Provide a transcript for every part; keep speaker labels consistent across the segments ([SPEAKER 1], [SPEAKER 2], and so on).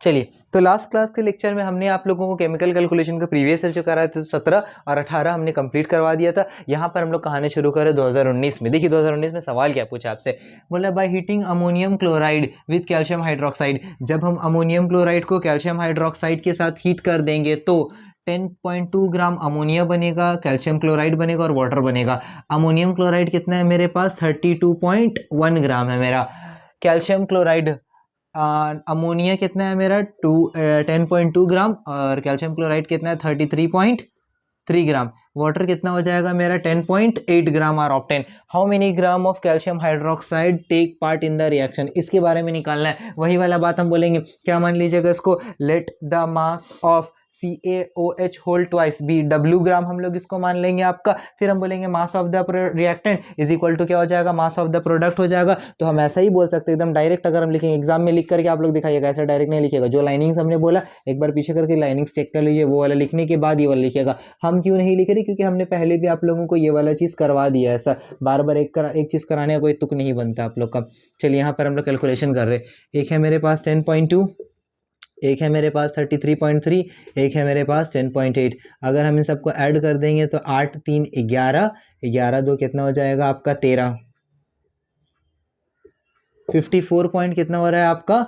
[SPEAKER 1] चलिए, तो last class के लेक्चर में हमने आप लोगों को केमिकल कैलकुलेशन का प्रीवियस ईयर जो कराया था 17 और 18 हमने कंप्लीट करवा दिया था। यहाँ पर हम लोग कहानी शुरू करें 2019 में। देखिए 2019 में सवाल क्या पूछा आपसे, बोला by heating ammonium chloride with calcium hydroxide, जब हम अमोनियम क्लोराइड को कैल्शियम हाइड्रोक्साइड के साथ हीट कर देंगे तो 10.2 ग्राम अमोनिया बनेगा, कैल्शियम क्लोराइड बनेगा और वाटर बनेगा। अमोनियम क्लोराइड कितना है मेरे पास, 32.1 ग्राम है मेरा। कैल्शियम क्लोराइड अमोनिया कितना है मेरा 10.2 ग्राम और कैल्शियम क्लोराइड कितना है 33.3 ग्राम। वाटर कितना हो जाएगा मेरा 10.8 gram are obtained. How many gram of calcium hydroxide take part in the reaction, इसके बारे में निकालना है। वही वाला बात हम बोलेंगे, क्या मान लीजिएगा इसको, let the mass of CaOH whole twice be W gram, हम लोग इसको मान लेंगे आपका। फिर हम बोलेंगे mass of the reactant is equal to क्या हो जाएगा, मास ऑफ द प्रोडक्ट हो जाएगा। तो हम ऐसा ही बोल सकते हैं एकदम डायरेक्ट। अगर हम लिखेंगे एग्जाम में लिख करके आप लोग दिखाइएगा, ऐसा डायरेक्ट नहीं लिखिएगा। जो लाइनिंग्स हमने बोला एक बार पीछे करके लाइनिंग्स चेक कर लीजिए, वो वाला लिखने के बाद ये वाला लिखिएगा। हम क्यों नहीं लिख रहे, क्योंकि हमने पहले भी आप लोगों को ये वाला चीज़ करवा दिया है। ऐसा बार बार एक चीज़ कराने का कोई तुक नहीं बनता आप लोग का। चलिए यहाँ पर हम लोग कैलकुलेशन कर रहे हैं। एक है मेरे पास 10.2, एक है मेरे पास 33.3, एक है मेरे पास 10.8। अगर हम इन सबको ऐड कर देंगे तो 8 3 11, 11 2 कितना हो जाएगा आपका 13। 54 पॉइंट कितना हो रहा है आपका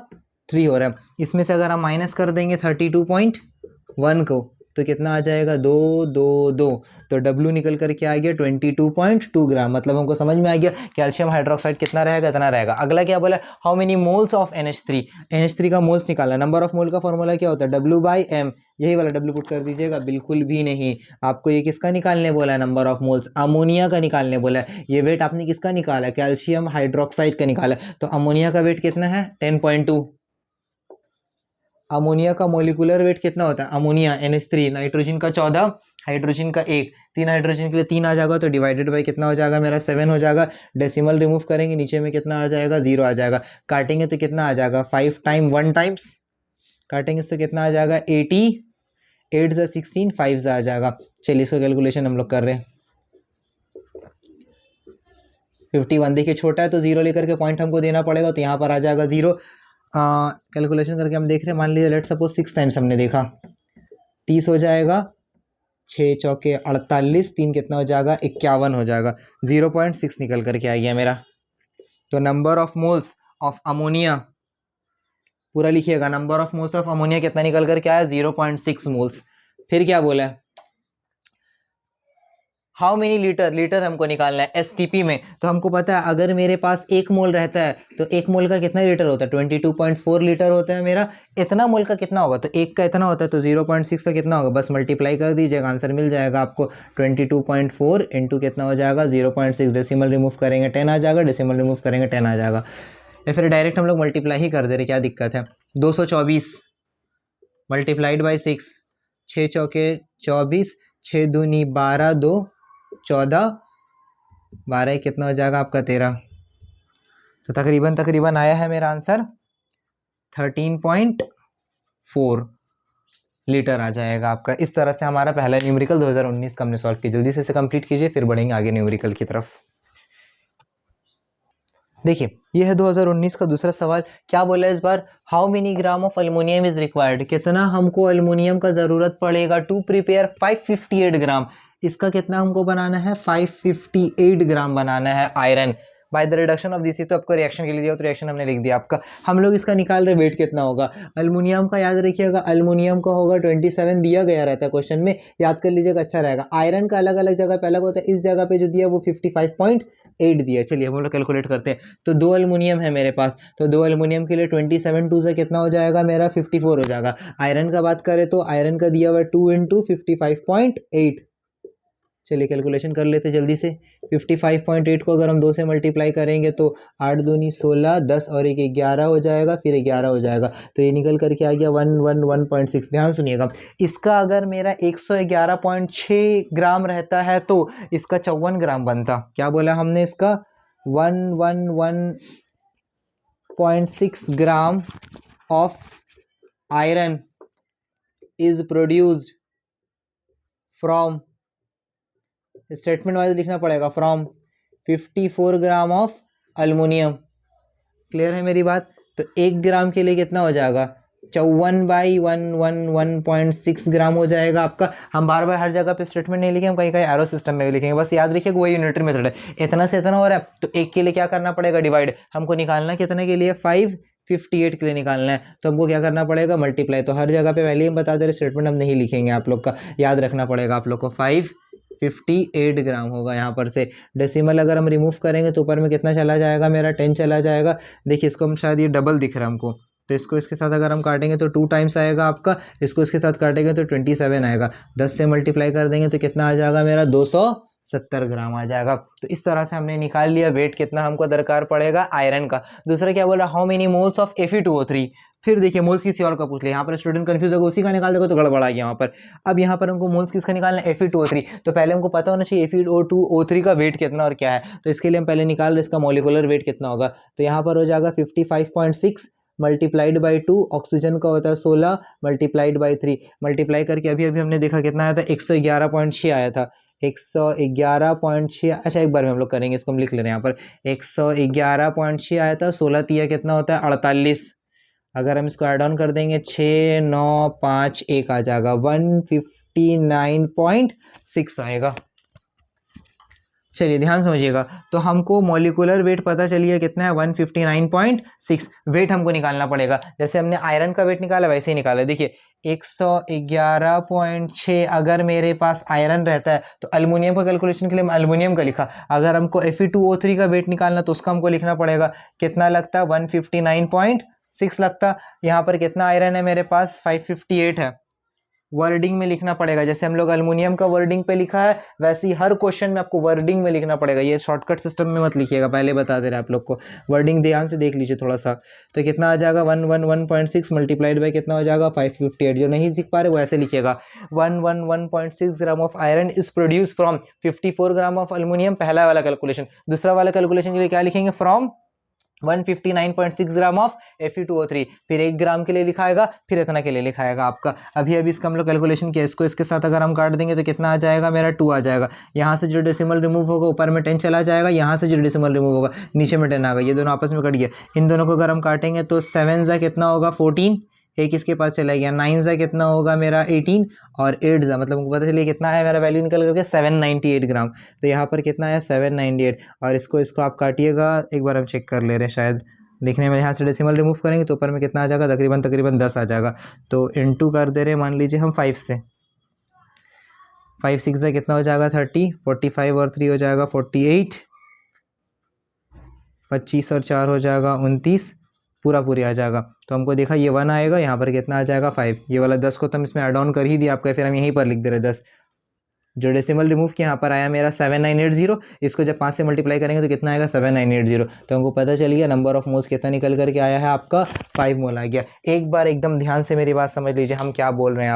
[SPEAKER 1] 3 हो रहा है। इसमें से अगर हम माइनस कर देंगे 32.1 को तो कितना आ जाएगा 2 2 2, तो W निकल करके आ गया 22.2 ग्राम। मतलब हमको समझ में आ गया कैल्शियम हाइड्रोक्साइड कितना रहेगा, इतना रहेगा। अगला क्या बोला, how many moles of NH3, NH3 का मोल्स निकालना। नंबर ऑफ मोल का फॉर्मूला क्या होता है, W/M। यही वाला W पुट कर दीजिएगा, बिल्कुल भी नहीं। आपको ये किसका निकालने बोला है, नंबर ऑफ मोल्स, अमोनिया का निकालने बोला है। ये वेट आपने किसका निकाला है, कैल्शियम हाइड्रोक्साइड का निकाला है। तो अमोनिया का वेट कितना है 10.2। अमोनिया का मोलिकुलर वेट कितना होता है, अमोनिया NH3, नाइट्रोजन का 14, हाइड्रोजन का 1, 3 हाइड्रोजन के लिए 3 आ जाएगा तो डिवाइडेड बाई कितना हो जाएगा मेरा 7 हो जाएगा। डेसिमल रिमूव करेंगे, नीचे में कितना आ जाएगा 0 आ जाएगा। काटेंगे तो कितना आ जाएगा 5 टाइम 1 टाइम्स, काटेंगे तो कितना आ जाएगा 80, 8 से 16, 5 से आ जाएगा। चलिए इसका कैलकुलेशन हम लोग कर रहे हैं। 51 देखिए छोटा है तो 0 लेकर के पॉइंट हमको देना पड़ेगा, तो यहाँ पर आ जाएगा 0। कैलकुलेशन करके हम देख रहे हैं, मान लीजिए लेट सपोज 6 टाइम्स हमने देखा, 30 हो जाएगा, 6 चौके 48, 3 कितना हो जाएगा 51 हो जाएगा। 0.6 निकल करके आ गया मेरा। तो number of moles of ammonia पूरा लिखिएगा, number of moles of ammonia कितना निकल करके आया 0.6 मोल्स। फिर क्या बोला है, हाउ मेनी लीटर, लीटर हमको निकालना है STP में। तो हमको पता है अगर मेरे पास 1 मोल रहता है तो 1 मोल का कितना लीटर होता है 22.4 लीटर होता है मेरा। इतना मोल का कितना होगा, तो 1 का इतना होता है तो 0.6 का कितना होगा, बस मल्टीप्लाई कर दीजिएगा, आंसर मिल जाएगा आपको। 22.4 इंटू कितना हो जाएगा 0.6, डेसिमल रिमूव करेंगे 10 आ जाएगा, डेसिमल रिमूव करेंगे 10 आ जाएगा। या फिर डायरेक्ट हम लोग मल्टीप्लाई ही कर दे रहे, क्या दिक्कत है। 224 मल्टीप्लाइड बाई 6, 6 चौके 24, 6 दूनी 12, 2 14, 12 कितना हो जाएगा आपका 13। तो तकरीबन आया है मेरा आंसर 13.4 लीटर आ जाएगा आपका। इस तरह से हमारा पहला न्यूमेरिकल 2019 का हमने सॉल्व किया। जल्दी से इसे कंप्लीट कीजिए, फिर बढ़ेंगे आगे न्यूमेरिकल की तरफ। देखिए यह है 2019 का दूसरा सवाल। क्या बोला है इस बार, how many gram of aluminium is required, कितना हमको अल्मोनियम का जरूरत पड़ेगा टू प्रिपेयर 558 ग्राम। इसका कितना हमको बनाना है 558 ग्राम बनाना है iron by the reduction of this. तो आपको रिएक्शन के लिए दिया तो रिएक्शन हमने लिख दिया आपका। हम लोग इसका निकाल रहे वेट कितना होगा। अल्मोनियम का याद रखिएगा, अल्मोनियम का होगा 27 दिया गया रहता है क्वेश्चन में, याद कर लीजिएगा, अच्छा रहेगा। आयरन का अलग अलग जगह पे अलग होता है, इस जगह पे जो दिया वो 55.8 दिया। चलिए हम लोग कैलकुलेट करते हैं। तो 2 अल्मोनियम है मेरे पास, तो 2 अल्मोनियम के लिए 27 2 से कितना हो जाएगा मेरा 54 हो जाएगा। आयरन का बात करें तो आयरन का दिया हुआ 2 इंटू 55.8। चलिए कैलकुलेशन कर लेते जल्दी से। 55.8 को अगर हम 2 से मल्टीप्लाई करेंगे तो 8 दूनी 16, 10 और 1 11 हो जाएगा, फिर 11 हो जाएगा, तो ये निकल करके आ गया 111.6। ध्यान सुनिएगा, इसका अगर मेरा 111.6 ग्राम रहता है तो इसका 54 ग्राम बनता। क्या बोला हमने, इसका 111.6 gram of iron is produced from, statement wise लिखना पड़ेगा, from 54 gram of aluminium. Clear है मेरी बात। तो 1 ग्राम के लिए कितना हो जाएगा 54/111.6 ग्राम हो जाएगा आपका। हम बार बार हर जगह पे स्टेटमेंट नहीं लिखेंगे, हम कहीं कहीं एरो सिस्टम में भी लिखेंगे, बस याद रखिए वही यूनिटरी मेथड है। इतना से इतना हो रहा है तो एक के लिए क्या करना पड़ेगा, डिवाइड। हमको निकालना कितने के लिए, 558 के लिए निकालना है, तो हमको क्या करना पड़ेगा, मल्टीप्लाई। तो हर जगह पे पहले ही हम बता दे रहे, स्टेटमेंट हम नहीं लिखेंगे, आप लोग का याद रखना पड़ेगा आप लोग को। 558 ग्राम होगा यहाँ पर से। डेसिमल अगर हम रिमूव करेंगे तो ऊपर में कितना चला जाएगा मेरा, 10 चला जाएगा। देखिए इसको हम शायद ये डबल दिख रहा है हमको, तो इसको इसके साथ अगर हम काटेंगे तो 2 टाइम्स आएगा आपका, इसको इसके साथ काटेंगे तो 27 आएगा। 10 से मल्टीप्लाई कर देंगे तो कितना आ जाएगा मेरा, 270 ग्राम आ जाएगा। तो इस तरह से हमने निकाल लिया वेट कितना हमको दरकार पड़ेगा आयरन का। दूसरा क्या बोला, how many moles of Fe2O3। फिर देखिए मोल्स किसी और का पूछ लिया, यहाँ पर स्टूडेंट कंफ्यूज होगा, उसी का निकाल देगा तो गड़बड़ा गया यहाँ पर। अब यहाँ पर हमको मोल्स किसका निकालना है, Fe2O3। तो पहले हमको पता होना चाहिए Fe2O3 का वेट कितना और क्या है, तो इसके लिए हम पहले निकाल रहे इसका मॉलिक्यूलर वेट कितना होगा। तो यहाँ पर हो जाएगा 55.6 मल्टीप्लाइड बाई 2, ऑक्सीजन का होता है 16 मल्टीप्लाइड बाई 3, मल्टीप्लाई करके अभी अभी हमने देखा कितना आया था, 111.6 आया था। 111.6, अच्छा एक बार में हम लोग करेंगे, इसको हम लिख ले रहे हैं यहाँ पर। 111.6 आया था, 16 तिया कितना होता है, 48। अगर हम इसको ऐड ऑन कर देंगे 6951 आ जाएगा, 159.6 आएगा। चलिए ध्यान समझिएगा, तो हमको मॉलिक्यूलर वेट पता चलिए कितना है, 159.6। वेट हमको निकालना पड़ेगा, जैसे हमने आयरन का वेट निकाला वैसे ही निकाला। देखिए 111.6 अगर मेरे पास आयरन रहता है तो अल्युमिनियम का कैलकुलेशन के लिए अल्युमिनियम का लिखा। अगर हमको Fe2O3 का वेट निकालना तो उसका हमको लिखना पड़ेगा, कितना लगता है, 159.6 लगता। यहाँ पर कितना आयरन है मेरे पास, 558 है। वर्डिंग में लिखना पड़ेगा, जैसे हम लोग अल्युमिनियम का वर्डिंग पे लिखा है वैसे ही हर क्वेश्चन में आपको वर्डिंग में लिखना पड़ेगा। ये शॉर्टकट सिस्टम में मत लिखिएगा, पहले बता दे रहे आप लोग को, वर्डिंग ध्यान से देख लीजिए थोड़ा सा। तो कितना आ जाएगा, 111.6 मल्टीप्लाइड बाई कितना हो जाएगा, 558। जो नहीं सीख पा रहे वो ऐसे लिखिएगा, 111.6 gram of iron is produce from 54 gram of aluminium, पहला वाला कैलकुलेशन। दूसरा वाला कैलकुलेशन के लिए क्या लिखेंगे, फ्रॉम 159.6 ग्राम ऑफ Fe2O3। फिर 1 ग्राम के लिए लिखाएगा, फिर इतना के लिए लिखाएगा आपका। अभी अभी इसका हम लोग कैलकुलेशन किया, इसको इसके साथ अगर हम काट देंगे तो कितना आ जाएगा मेरा, 2 आ जाएगा। यहाँ से जो डेसिमल रिमूव होगा ऊपर में 10 चला जाएगा, यहाँ से जो डेसिमल रिमूव होगा नीचे में 10 आएगा, ये दोनों आपस में कट गया। इन दोनों को अगर हम काटेंगे तो 7 जा कितना होगा, 14, एक इसके पास चला गया, 9 जा कितना होगा मेरा 18, और 8 जा मतलब हमको पता चलिए कितना है मेरा वैल्यू निकल करके 798 ग्राम। तो यहाँ पर कितना है 798, और इसको आप काटिएगा, एक बार हम चेक कर ले रहे हैं, शायद दिखने में यहाँ से डेसिमल रिमूव करेंगे तो ऊपर में कितना आ जाएगा, तकरीबन 10 आ जाएगा। तो इनटू कर दे रहे हैं, मान लीजिए हम 5 से, 5 6 से कितना हो जाएगा 30, 45 और 3 हो जाएगा 48, 25 और 4 हो जाएगा 29, पूरी आ जाएगा। तो हमको देखा ये 1 आएगा, यहाँ पर कितना आ जाएगा 5, ये वाला 10 को तो हम इसमें ऐड ऑन कर ही दिया आपका, फिर हम यहीं पर लिख दे रहे 10। जो डेसिमल रिमूव किया यहाँ पर आया मेरा 7980, इसको जब 5 से मल्टीप्लाई करेंगे तो कितना आएगा 7980। तो हमको पता चल गया नंबर ऑफ मोल्स कितना निकल करके आया है आपका, 5 मोल आ गया। एक बार एकदम ध्यान से मेरी बात समझ लीजिए, हम क्या बोल रहे हैं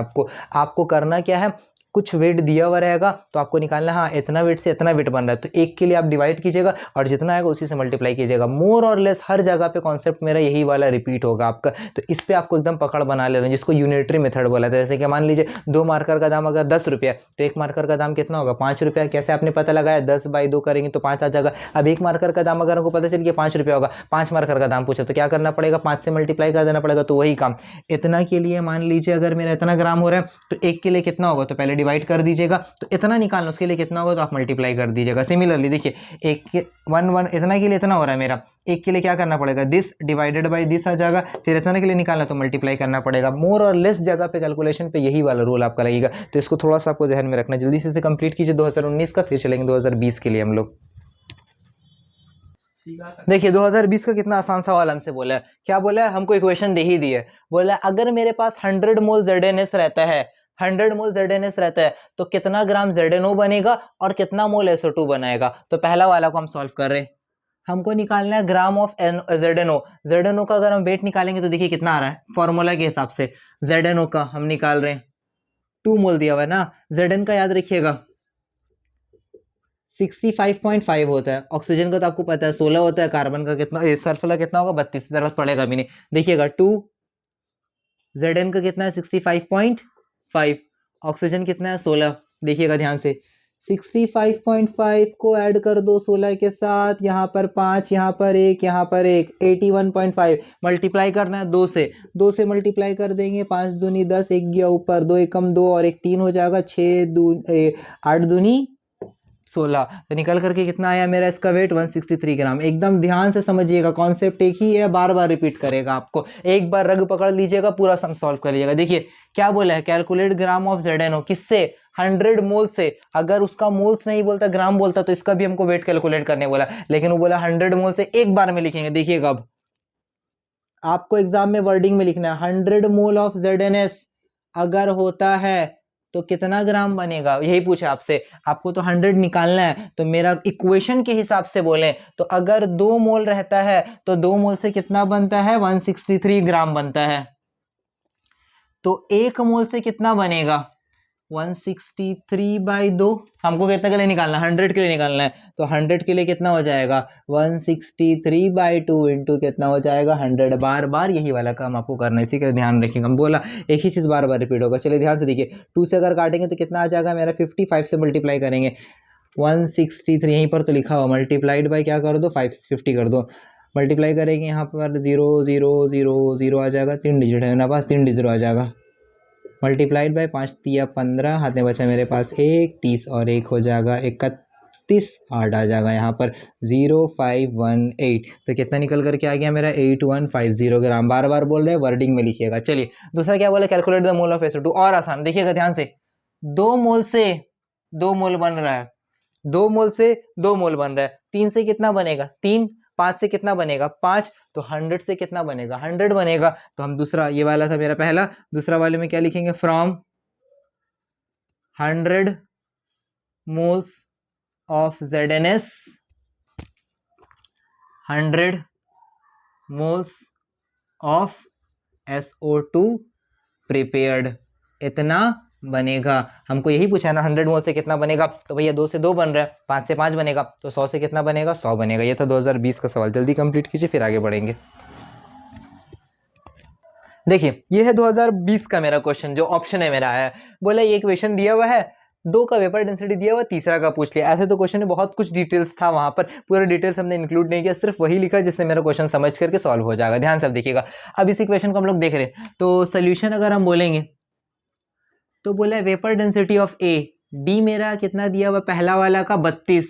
[SPEAKER 1] आपको करना क्या है, कुछ वेट दिया हुआ रहेगा तो आपको निकालना, हाँ इतना वेट से इतना वेट बन रहा है, तो एक के लिए आप डिवाइड कीजिएगा और जितना आएगा उसी से मल्टीप्लाई कीजिएगा। मोर और लेस हर जगह पे कॉन्सेप्ट मेरा यही वाला रिपीट होगा आपका। तो इस पे आपको एकदम पकड़ बना लेना, जिसको यूनिटरी मेथड बोला था। जैसे कि मान लीजिए 2 मार्कर का दाम अगर 10 रुपया, तो 1 मार्कर का दाम कितना होगा, 5 रुपया। कैसे आपने पता लगाया, 10/2 करेंगे तो 5 आ जाएगा। अब 1 मार्कर का दाम अगर आपको पता चल गया 5 रुपया होगा, 5 मार्कर का दाम पूछा तो क्या करना पड़ेगा, 5 से मल्टीप्लाई कर देना पड़ेगा। तो वही काम, इतना के लिए मान लीजिए अगर मेरा इतना ग्राम हो रहा है तो 1 के लिए कितना होगा, तो पहले डिवाइड कर दीजिएगा। तो इतना निकालना, उसके लिए कितना होगा तो आप मल्टीप्लाई कर दीजिएगा। सिमिलरली देखिए 1 इतना के लिए इतना हो रहा है मेरा, 1 के लिए क्या करना पड़ेगा, दिस डिवाइडेड बाय दिस आ जाएगा। फिर इतना के लिए निकालना तो मल्टीप्लाई करना पड़ेगा। मोर और लेस जगह पे कैलकुलेशन पे यही वाला रूल आपका लगेगा। तो इसको थोड़ा सा आपको ध्यान में रखना, जल्दी से कंप्लीट कीजिए 2019 का, फिर चलेंगे 2020 के लिए हम लोग। देखिए 2020 का कितना आसान सवाल हमसे बोला है, क्या बोला है, हमको इक्वेशन दे ही दी है। बोला अगर मेरे पास 100 मोल ZnS रहता है, 100 मोल ZnS रहता है तो कितना ग्राम ZnO बनेगा और कितना मोल SO2 बनाएगा। तो पहला वाला को हम सॉल्व कर रहे हैं, हमको निकालना है ग्राम ऑफ ZnO। ZnO का अगर हम वेट निकालेंगे तो देखिए कितना आ रहा है, फॉर्मूला के हिसाब से ZnO का हम निकाल रहे हैं, 2 मोल दिया हुआ है ना। Zn का याद रखिएगा 65.5 होता है, ऑक्सीजन का तो आपको पता है 16 होता है, कार्बन का कितना, सल्फर कितना होगा 32, जरूरत पड़ेगा भी नहीं। देखिएगा 2, Zn का कितना है 65.5, ऑक्सीजन कितना है 16, देखिएगा ध्यान से 65.5 को ऐड कर दो 16 के साथ, यहाँ पर 5, यहाँ पर 1, यहाँ पर 1, 81.5 मल्टीप्लाई करना है 2 से, 2 से मल्टीप्लाई कर देंगे, 5 दूनी 10, 1 गया ऊपर, 2 एकम 2 और 1 3 हो जाएगा, 8 दूनी 16। तो निकल करके कितना आया मेरा इसका वेट 163 ग्राम। एकदम ध्यान से समझिएगा, कॉन्सेप्ट एक ही है, बार बार रिपीट करेगा आपको, एक बार रग पकड़ लीजिएगा, पूरा सम सॉल्व कर लीजिएगा। देखिए क्या बोला है, कैलकुलेट ग्राम ऑफ ZnO, किससे, 100 मोल से। अगर उसका मोल्स नहीं बोलता, ग्राम बोलता, तो इसका भी हमको वेट कैलकुलेट करने बोला, लेकिन वो बोला 100 मोल से। एक बार में लिखेंगे, देखिएगा अब आपको एग्जाम में वर्डिंग में लिखना है 100 मोल ऑफ ZnS अगर होता है तो कितना ग्राम बनेगा, यही पूछा आपसे, आपको तो 100 निकालना है। तो मेरा इक्वेशन के हिसाब से बोले तो अगर 2 मोल रहता है तो 2 मोल से कितना बनता है, 163 ग्राम बनता है। तो 1 मोल से कितना बनेगा, 163/2। हमको कितना के लिए निकालना है, 100 के लिए निकालना है। तो 100 के लिए कितना हो जाएगा, 163/2 इंटू कितना हो जाएगा 100। बार बार यही वाला काम आपको करना है, इसी का ध्यान रखिएगा। हम बोला एक ही चीज़ बार बार रिपीट होगा। चलिए ध्यान से देखिए, 2 से अगर काटेंगे तो कितना आ जाएगा मेरा 55 से मल्टीप्लाई करेंगे 163, यहीं पर तो लिखा हुआ, मल्टीप्लाइड बाई क्या कर दो 50 कर दो, मल्टीप्लाई करेंगे यहाँ पर 0 0 0 0 आ जाएगा, 3 डिजिट है मेरे पास, 3 डिजिट आ जाएगा, मल्टीप्लाइड बाय 5 तिया 15, हाथ में बचा मेरे पास 1, 30 और 1 हो जाएगा 31, 8 आ जाएगा यहाँ पर 0518। तो कितना निकल करके आ गया मेरा 8150 ग्राम। बार बार बोल रहे हैं, वर्डिंग में लिखिएगा। चलिए दूसरा क्या बोला, calculate the mole of SO2, और आसान, देखिएगा ध्यान से, 2 मोल से 2 मोल बन रहा है, 2 मोल से 2 मोल बन रहा है, 3 से कितना बनेगा 3, 5 से कितना बनेगा 5, तो 100 से कितना बनेगा 100 बनेगा। तो हम दूसरा, ये वाला था मेरा पहला, दूसरा वाले में क्या लिखेंगे, from 100 moles of ZnS, 100 moles of SO2 prepared, इतना बनेगा। हमको यही पूछा है ना, 100 मोल से कितना बनेगा, तो भैया 2 से 2 बन रहा है, 5 से 5 बनेगा, तो 100 से कितना बनेगा 100 बनेगा। ये था 2020 का सवाल। जल्दी कंप्लीट कीजिए, फिर आगे बढ़ेंगे। देखिए ये है 2020 का मेरा क्वेश्चन, जो ऑप्शन है मेरा है, बोला ये क्वेश्चन दिया हुआ है, 2 का वेपर डेंसिटी दिया हुआ, तीसरा का पूछ लिया। ऐसे तो क्वेश्चन में बहुत कुछ डिटेल्स था, वहां पर पूरा डिटेल्स हमने इंक्लूड नहीं किया, सिर्फ वही लिखा जिससे मेरा क्वेश्चन समझ करके सॉल्व हो जाएगा। ध्यान से अब देखिएगा, अब इसी क्वेश्चन को हम लोग देख रहे हैं, तो सोल्यूशन अगर हम बोलेंगे तो बोला vapour density of A, D मेरा कितना दिया हुआ पहला वाला का 32,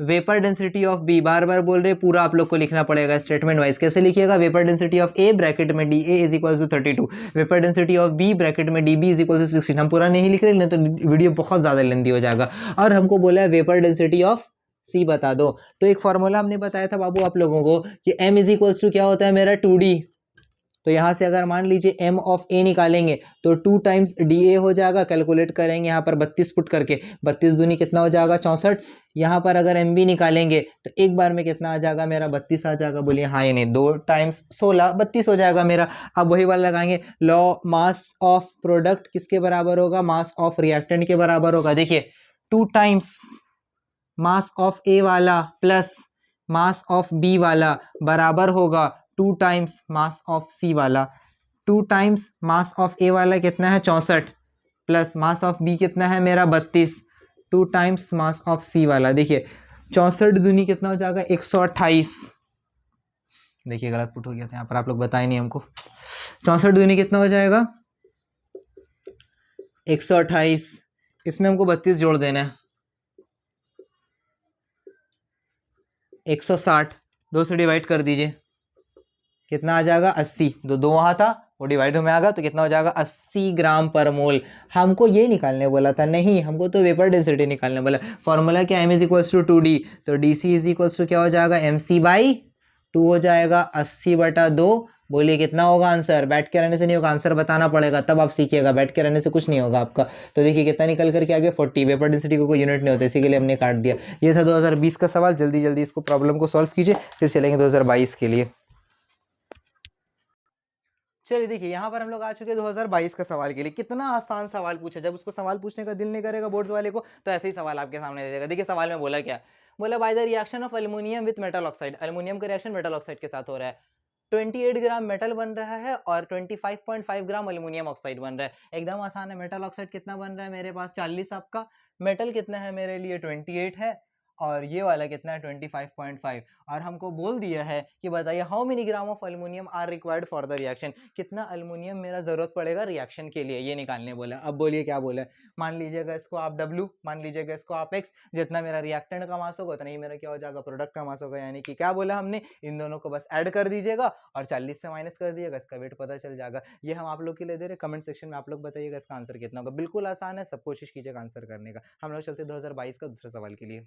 [SPEAKER 1] वेपर डेंसिटी ऑफ बी, बार बार बोल रहे पूरा आप लोग को लिखना पड़ेगा स्टेटमेंट वाइज। कैसे लिखिएगा, vapour density of A bracket में D A is equal to 32, vapour density of B bracket में D B is equal to 16। हम पूरा नहीं लिख रहे, नहीं तो वीडियो बहुत ज़्यादा लेंदी हो जाएगा। और हमको बोला है वेपर डेंसिटी ऑफ सी बता दो। तो एक फॉर्मूला हमने बताया था बाबू आप लोगों को कि m इज इक्वल्स टू क्या होता है मेरा 2d। तो यहाँ से अगर मान लीजिए m ऑफ a निकालेंगे तो 2 टाइम्स dA हो जाएगा, कैलकुलेट करेंगे यहाँ पर 32 पुट करके, 32 दूनी कितना हो जाएगा 64। यहाँ पर अगर mb निकालेंगे तो एक बार में कितना आ जाएगा मेरा 32 आ जाएगा, बोलिए हाँ या नहीं, 2 टाइम्स 16 32 हो जाएगा मेरा। अब वही वाला लगाएंगे, लॉ मास ऑफ प्रोडक्ट किसके बराबर होगा, मास ऑफ रिएक्टेंट के बराबर होगा। देखिए 2 टाइम्स मास ऑफ ए वाला प्लस मास ऑफ बी वाला बराबर होगा 2 टाइम्स मास ऑफ सी वाला। 2 टाइम्स मास ऑफ ए वाला कितना है 64 प्लस मास ऑफ बी कितना है मेरा 32, 2 टाइम्स मास ऑफ सी वाला। देखिए 64 दूनी कितना हो जाएगा 128। देखिए गलत पुट हो गया था यहाँ पर, आप लोग बताए नहीं हमको। 64 दूनी कितना हो जाएगा 128, इसमें हमको 32 जोड़ देना है, 160, 2 से डिवाइड कर दीजिए, कितना आ जाएगा 80, दो वहाँ था वो डिवाइड में आ गया, तो कितना हो जाएगा 80 ग्राम पर मोल। हमको ये निकालने बोला था, नहीं हमको तो वेपर डेंसिटी निकालने बोला। फॉर्मूला क्या, m is equals to 2d, तो D C is equals to क्या हो जाएगा mc/2 हो जाएगा 80/2। बोलिए कितना होगा आंसर, बैठ के रहने से नहीं होगा, आंसर बताना पड़ेगा तब आप सीखिएगा, बैठ के रहने से कुछ नहीं होगा आपका। तो देखिए कितना निकल करके आगे 40, वेपर डेंसिटी को कोई यूनिट नहीं होता, इसी के लिए हमने काट दिया। ये था 2020 का सवाल। जल्दी जल्दी इसको प्रॉब्लम को सॉल्व कीजिए, फिर चलेंगे 2022 के लिए। चलिए देखिए यहाँ पर हम लोग आ चुके हैं 2022 का सवाल के लिए। कितना आसान सवाल पूछा, जब उसको सवाल पूछने का दिल नहीं करेगा बोर्ड वाले को तो ऐसे ही सवाल आपके सामने दे देगा। देखिए सवाल में बोला क्या, बोला by the reaction of aluminium with metal oxide, aluminium का रिएक्शन मेटल ऑक्साइड के साथ हो रहा है, 28 ग्राम मेटल बन रहा है और 25.5 ग्राम एल्युमिनियम ऑक्साइड बन रहा है। एकदम आसान है। मेटल ऑक्साइड कितना बन रहा है मेरे पास 40 आपका, मेटल कितना है मेरे लिए 28 है, और ये वाला कितना है 25.5। और हमको बोल दिया है कि बताइए how many gram of aluminium are required for the reaction, कितना एल्युमिनियम मेरा जरूरत पड़ेगा रिएक्शन के लिए, ये निकालने बोला। अब बोलिए क्या बोला है। मान लीजिएगा इसको आप W, मान लीजिएगा इसको आप X, जितना मेरा रिएक्टेंट का मास होगा उतना ही मेरा क्या हो जाएगा प्रोडक्ट का मास होगा। यानी कि क्या बोला हमने, इन दोनों को बस ऐड कर दीजिएगा और 40 से माइनस कर दीजिएगा, इसका वेट पता चल जाएगा। ये हम आप लोग के लिए दे रहे, कमेंट सेक्शन में आप लोग बताइएगा इसका आंसर कितना होगा। बिल्कुल आसान है, सब कोशिश कीजिएगा आंसर करने का। हम लोग चलते 2022 का दूसरे सवाल के लिए।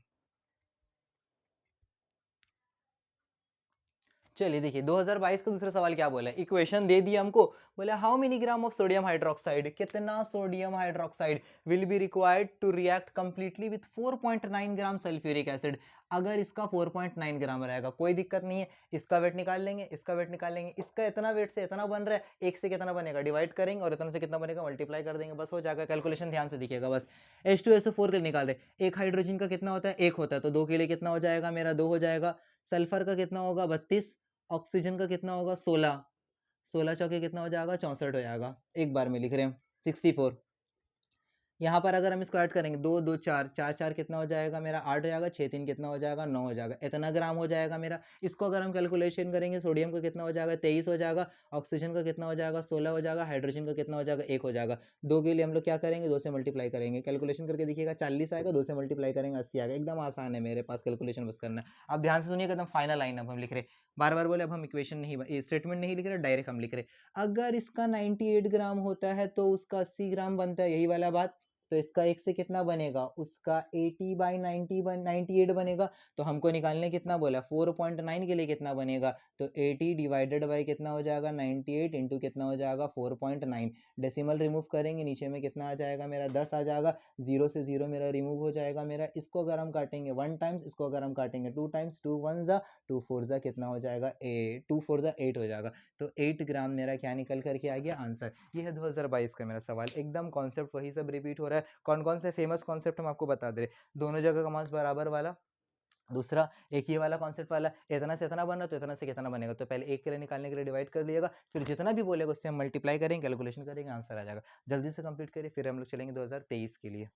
[SPEAKER 1] चलिए देखिए 2022 का दूसरा सवाल क्या बोला है। इक्वेशन दे दिया हमको, बोला how many gram of sodium hydroxide, कितना sodium hydroxide will be required to react completely with 4.9 gram sulphuric acid. अगर इसका 4.9 ग्राम रहेगा कोई दिक्कत नहीं है, इसका वेट निकाल लेंगे, इसका वेट निकाल लेंगे, इसका इतना वेट से इतना बन रहा है, एक से कितना बनेगा डिवाइड करेंगे और इतना से कितना बनेगा मल्टीप्लाई कर देंगे, बस हो जाएगा। कैलकुलेशन ध्यान से दिखेगा बस। H2SO4 के निकाल रहे, एक हाइड्रोजन का कितना होता है, एक होता है, तो दो के लिए कितना हो जाएगा मेरा, 2 हो जाएगा। सल्फर का कितना होगा 32, ऑक्सीजन का कितना होगा 16, 16 चौके कितना हो जाएगा 64 हो जाएगा। एक बार में लिख रहे हैं 64। यहाँ पर अगर हम इसको ऐड करेंगे 2 2 4 4 4 कितना हो जाएगा मेरा 8 हो जाएगा, 6 3 कितना हो जाएगा 9 हो जाएगा, इतना ग्राम हो जाएगा मेरा। इसको अगर हम कैलकुलेशन करेंगे सोडियम का कितना हो जाएगा 23 हो जाएगा, ऑक्सीजन का कितना हो जाएगा 16 हो जाएगा, हाइड्रोजन का कितना हो जाएगा 1 हो जाएगा। 2 के लिए हम लोग क्या करेंगे 2 से मल्टीप्लाई करेंगे, कैलकुलेशन करके देखिएगा 40 आएगा, 2 से मल्टीप्लाई करेंगे 80 आएगा। एकदम आसान है मेरे पास, कैलकुलेशन बस करना है। अब ध्यान से सुनिएगा, एकदम फाइनल लाइन अब हम लिख रहे, बार बार बोले अब हम इक्वेशन नहीं स्टेटमेंट नहीं लिख रहे, डायरेक्ट हम लिख रहे। अगर इसका 98 ग्राम होता है तो उसका 80 ग्राम बनता है, यही वाला बात। तो इसका एक से कितना बनेगा, उसका 80/98 बनेगा। तो हमको निकालने कितना बोला 4.9 के लिए कितना बनेगा, तो 80 डिवाइडेड बाई कितना हो जाएगा 98 इंटू कितना हो जाएगा 4.9। डेसिमल रिमूव करेंगे, नीचे में कितना आ जाएगा मेरा 10 आ जाएगा, 0 से 0 मेरा रिमूव हो जाएगा मेरा। इसको अगर हम काटेंगे 1 टाइम्स, इसको अगर हम काटेंगे 2 टाइम्स, 2 1 जा 2 4 जा कितना हो जाएगा 2 4 जा 8 हो जाएगा। तो 8 ग्राम मेरा क्या निकल करके आ गया आंसर। ये है 2022 का मेरा सवाल। एकदम कॉन्सेप्ट वही सब रिपीट हो रहा है। कौन कौन से फेमस कॉन्सेप्ट हम आपको बता दे रहे, दोनों जगह का मास बराबर वाला, दूसरा एक ये वाला कॉन्सेप्ट वाला, इतना से इतना बना तो इतना से कितना बनेगा, तो पहले एक के लिए निकालने के लिए डिवाइड कर लिएगा, फिर जितना भी बोलेगा उससे हम मल्टीप्लाई करेंगे, कैलकुलेशन करेंगे, आंसर आ जाएगा। जल्दी से कंप्लीट करिए, फिर हम लोग चलेंगे 2023 के लिए।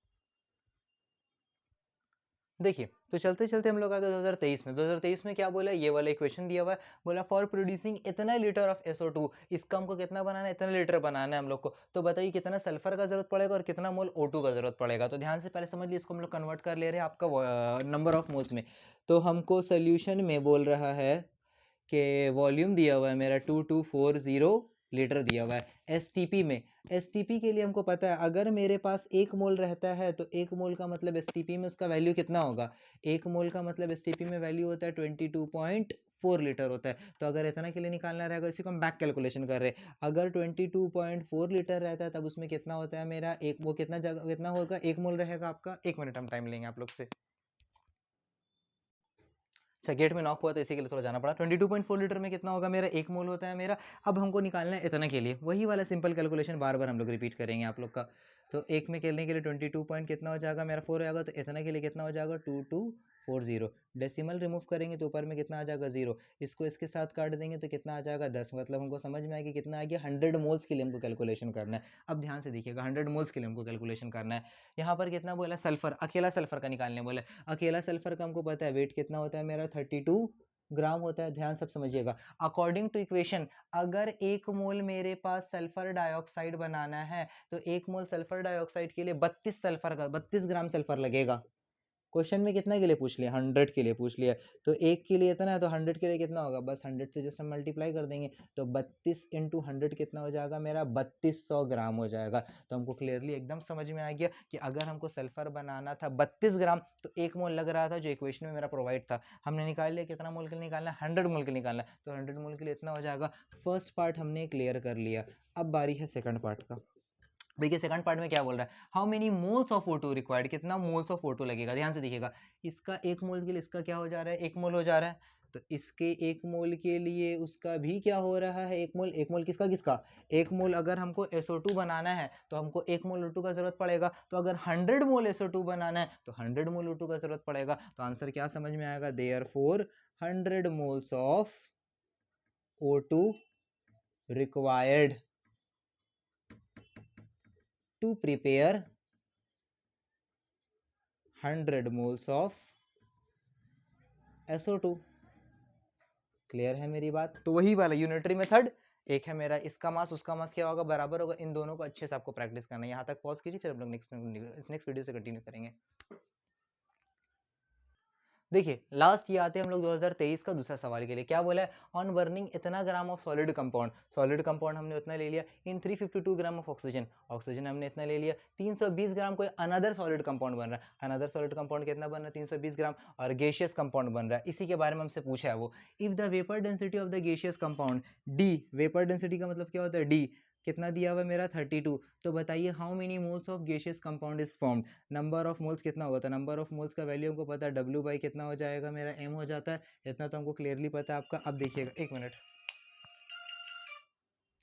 [SPEAKER 1] देखिए तो चलते चलते हम लोग आ गए 2023 में। 2023 में क्या बोला, ये वाला इक्वेशन दिया हुआ है, बोला फॉर प्रोड्यूसिंग इतना लीटर ऑफ SO2, इसका हमको कितना बनाना है, इतना लीटर बनाना है हम लोग को। तो बताइए कितना सल्फर का जरूरत पड़ेगा और कितना मोल O2 का जरूरत पड़ेगा। तो ध्यान से पहले समझ लीजिए, इसको हम लोग कन्वर्ट कर ले रहे हैं आपका नंबर ऑफ मोल्स में। तो हमको सोल्यूशन में बोल रहा है कि वॉल्यूम दिया हुआ है मेरा 2240 लीटर दिया हुआ है। एसटीपी में, एसटीपी के लिए हमको पता है अगर मेरे पास 1 मोल रहता है तो 1 मोल का मतलब एसटीपी में उसका वैल्यू कितना होगा, 1 मोल का मतलब एसटीपी में वैल्यू होता है 22.4 लीटर होता है। तो अगर इतना के लिए निकालना रहेगा, इसी को हम बैक कैलकुलेशन कर रहे हैं। अगर 22.4 लीटर रहता है तब उसमें कितना होता है मेरा एक, वो कितना जगह कितना होगा 1 मोल रहेगा आपका। 1 मिनट हम टाइम लेंगे आप लोग से। अच्छा गेट में नॉक हुआ तो इसी के लिए थोड़ा जाना पड़ा। 22.4 लीटर में कितना होगा मेरा 1 मोल होता है मेरा। अब हमको निकालना है इतना के लिए, वही वाला सिंपल कैलकुलेशन बार बार हम लोग रिपीट करेंगे आप लोग का। तो एक में खेलने के लिए 22 पॉइंट कितना हो जाएगा मेरा 4 आएगा, तो इतना के लिए कितना हो जाएगा 2240। डेसिमल रिमूव करेंगे तो ऊपर में कितना आ जाएगा 0, इसको इसके साथ काट देंगे तो कितना आ जाएगा 10। मतलब हमको समझ में आएगा कितना आ गया 100 मोल्स के लिए हमको कैलकुलेशन करना है। अब ध्यान से देखिएगा 100 मोल्स के लिए हमको कैलकुलेशन करना है। यहाँ पर कितना बोला सल्फर, अकेला सल्फर का निकालने बोला। अकेला सल्फर का हमको पता है वेट कितना होता है मेरा 32 ग्राम होता है। ध्यान सब समझिएगा, अकॉर्डिंग टू इक्वेशन अगर 1 मोल मेरे पास सल्फर डाइऑक्साइड बनाना है तो 1 मोल सल्फर डाइऑक्साइड के लिए 32 ग्राम सल्फर लगेगा। क्वेश्चन में कितना के लिए पूछ लिया 100 के लिए पूछ लिया, तो एक के लिए इतना है तो 100 के लिए कितना होगा, बस 100 से जस्ट हम मल्टीप्लाई कर देंगे तो 32 इंटू 100 कितना हो जाएगा मेरा 3200 ग्राम हो जाएगा। तो हमको क्लियरली एकदम समझ में आ गया कि अगर हमको सल्फर बनाना था 32 ग्राम तो 1 मोल लग रहा था जो इक्वेशन में मेरा प्रोवाइड था। हमने निकाल लिया कितना मोल के लिए निकालना है 100 मोल के लिए निकालना है, तो 100 मोल के लिए इतना हो जाएगा। फर्स्ट पार्ट हमने क्लियर कर लिया। अब बारी है सेकंड पार्ट का। देखिए सेकंड पार्ट में क्या बोल रहा है, how many moles of O2 required, कितना मोल्स ऑफ O2 लगेगा। ध्यान से देखिएगा, इसका 1 मोल के लिए इसका क्या हो जा रहा है 1 मोल हो जा रहा है, तो इसके 1 मोल के लिए उसका भी क्या हो रहा है 1 मोल। 1 मोल किसका किसका 1 मोल। अगर हमको SO2 बनाना है तो हमको 1 मोल O2 का जरूरत पड़ेगा, तो अगर 100 मोल SO2 बनाना है तो 100 मोल O2 का जरूरत पड़ेगा। तो आंसर क्या समझ में आएगा, therefore 100 moles of SO2 required to prepare 100 moles of SO2। Clear है मेरी बात? तो वही वाला यूनिटरी मेथड, एक है मेरा इसका मास उसका मास क्या होगा, बराबर होगा। इन दोनों को अच्छे से आपको प्रैक्टिस करना है। यहाँ तक पॉज कीजिए, फिर हम लोग नेक्स्ट वीडियो से कंटिन्यू करेंगे। देखिए लास्ट ये आते हैं हम लोग 2023 का दूसरा सवाल के लिए। क्या बोला है, ऑन बर्निंग इतना ग्राम ऑफ सॉलिड कंपाउंड हमने उतना ले लिया, इन 352 ग्राम ऑफ ऑक्सीजन हमने इतना ले लिया, 320 ग्राम कोई अनदर सॉलिड कंपाउंड बन रहा है। अनदर सॉलिड कंपाउंड कितना बन रहा है, 320 ग्राम, और गैसियस कंपाउंड बन रहा है। इसी के बारे में हमसे पूछा है वो, if the vapour density of the gaseous compound D, vapour density का मतलब क्या होता है, डी कितना दिया हुआ है मेरा 32, तो बताइए how many moles of gaseous compound is formed. Number of moles कितना होगा, तो नंबर ऑफ मोल्स का वैल्यू हमको पता है, W बाई कितना हो जाएगा मेरा, M हो जाता है। इतना तो हमको क्लियरली पता है आपका। अब देखिएगा, एक मिनट,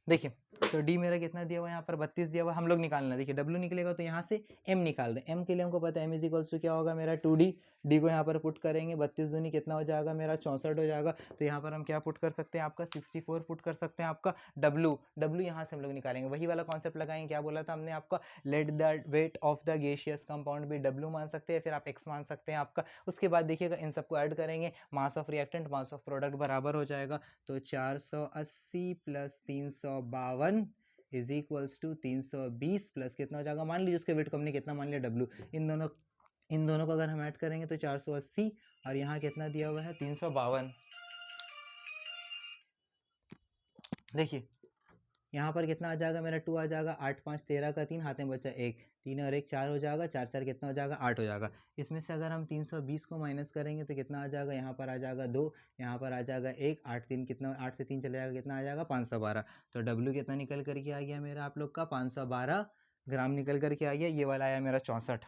[SPEAKER 1] देखिए तो डी मेरा कितना दिया हुआ है यहाँ पर 32 दिया हुआ, हम लोग निकालना। देखिए डब्ल्यू निकलेगा तो यहाँ से एम निकाल रहे हैं। एम के लिए हमको पता है एम इज इक्वल्स टू क्या होगा मेरा 2D, डी को यहाँ पर पुट करेंगे, 32 दूनी कितना हो जाएगा मेरा 64 हो जाएगा। तो यहाँ पर हम क्या पुट कर सकते हैं, आपका 64 पुट कर सकते हैं। आपका डब्ल्यू यहाँ से हम लोग निकालेंगे, वही वाला कॉन्सेप्ट लगाएंगे। क्या बोला था हमने आपका, let the weight of the gaseous compound भी डब्ल्यू मान सकते हैं, फिर आप एक्स मान सकते हैं आपका। उसके बाद देखिएगा इन सबको ऐड करेंगे, mass of reactant mass of product बराबर हो जाएगा। तो 480 plus 352 is equals to 320 plus कितना हो जाएगा, मान लीजिए उसके वेट को हमने कितना मान लिया डब्ल्यू। इन दोनों को अगर हम ऐड करेंगे तो 480, और यहाँ कितना दिया हुआ है 352। देखिए यहाँ पर कितना आ जाएगा मेरा 2 आ जाएगा, 8 5 13 का 3, हाथ में बचा 1, 3 और 1 4 हो जाएगा, 4 4 कितना हो जाएगा 8 हो जाएगा। इसमें से अगर हम 320 को माइनस करेंगे तो कितना आ जाएगा, यहाँ पर आ जाएगा 2, यहाँ पर आ जाएगा 1, 8 3 कितना, 8 से 3 चले जाएगा, कितना आ जाएगा 512। तो डब्ल्यू कितना निकल करके आ गया मेरा आप लोग का, 512 ग्राम निकल करके आ गया। ये वाला आया मेरा 64,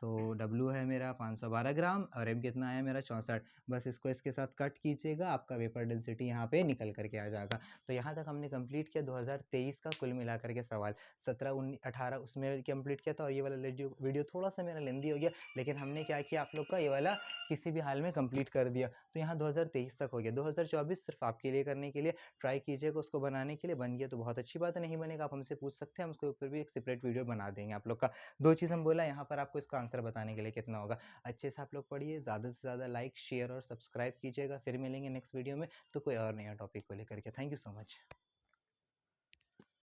[SPEAKER 1] तो W है मेरा 512 ग्राम, और M कितना आया मेरा 64। बस इसको इसके साथ कट कीजिएगा, आपका वेपर डेंसिटी यहाँ पे निकल करके आ जाएगा। तो यहाँ तक हमने कंप्लीट किया 2023 का कुल मिलाकर के सवाल। 17 19 18 उसमें कंप्लीट किया था, और ये वाला वीडियो थोड़ा सा मेरा लेंदी हो गया, लेकिन हमने क्या किया आप लोग का ये वाला किसी भी हाल में कंप्लीट कर दिया। तो यहाँ 2023 तक हो गया। 2024 सिर्फ आपके लिए करने के लिए ट्राई कीजिएगा, उसको बनाने के लिए। बन गया तो बहुत अच्छी बात है, नहीं बनेगा आप हमसे पूछ सकते हैं, हम उसके ऊपर भी एक सेपरेट वीडियो बना देंगे आप लोग का। दो चीज़ हम बोला यहाँ पर, आपको इसका आंसर बताने के लिए कितना होगा। अच्छे से आप लोग पढ़िए, ज़्यादा से ज़्यादा लाइक शेयर और सब्सक्राइब कीजिएगा। फिर मिलेंगे नेक्स्ट वीडियो में तो कोई और नया टॉपिक को लेकर के। Thank you so much.